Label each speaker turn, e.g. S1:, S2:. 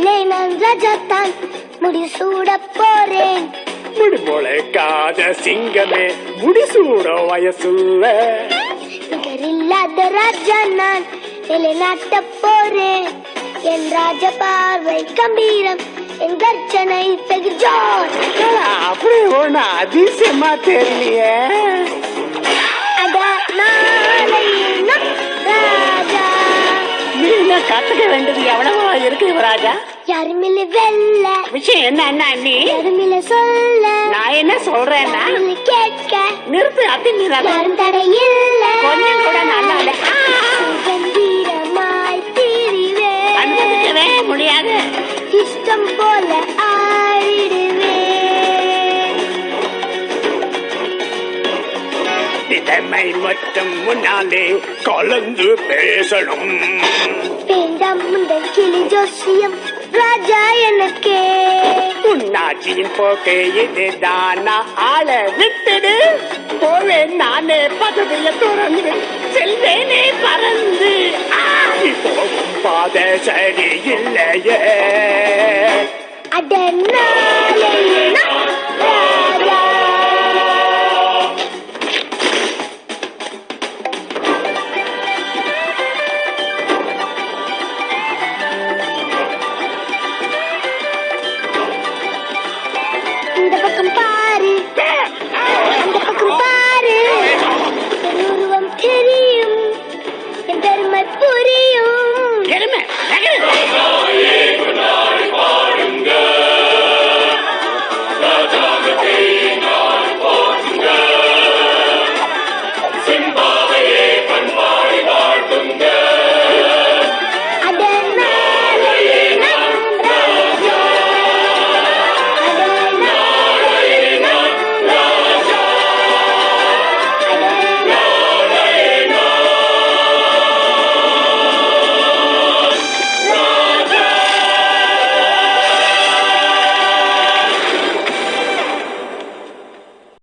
S1: இல்லை நான் ராஜாத்தான் முடிசூட போறேன்.
S2: முடிமுளைக்காத சிங்கமே முடிசூட வயசுல.
S1: நிகரில்லாத ராஜா நான் நிலைநாட்ட போறேன். என் ராஜ பார்வை கம்பீரம், என் கர்ச்சனை தகுஜோர்.
S2: அப்படி ஒண்ணு அதிசயமா தெரியலையே.
S1: அட நாளை ராஜா.
S2: நீங்க கத்துக்க வேண்டியது எவ்வளவோ இருக்கு யுவராஜா.
S1: யாருமில்ல வெல்ல
S2: விஷயம் என்ன நீ
S1: யாருமில்ல சொல்ல.
S2: நான் என்ன சொல்றேன்னா
S1: கேட்க
S2: நிறுத்து அத்திமீறாத.
S1: யாரும் தடையில்ல.
S2: கொஞ்சம் கூட நல்லா இல்ல.
S1: சுதந்திரமாய் திரிவே.
S2: அனுமதிக்கவே முடியாது.
S1: இஷ்டம் போல ஆடிடுவே.
S2: திறமை மட்டும் முன்னாலே கலந்து பேசணும்.
S1: வேண்டாம் முந்தன் கிளி ஜோசியம் ராஜா எனக்கே.
S2: உன்னாட்சியின் போக்கே இதுதான். ஆள விட்டுடு போவேன் நானே பதவிய துறந்து செல்வேனே பறந்து. போகும் பாத சரி இல்லையே.
S1: அட நாளை ராஜா. இந்த பக்கம் பாரு, அந்த பக்கம் பாரு. என் உருவம் தெரியும், என் பெருமை புரியும்.
S2: எருமை
S3: சிம்பாவையே பண்பாடி வாழ்த்துங்க.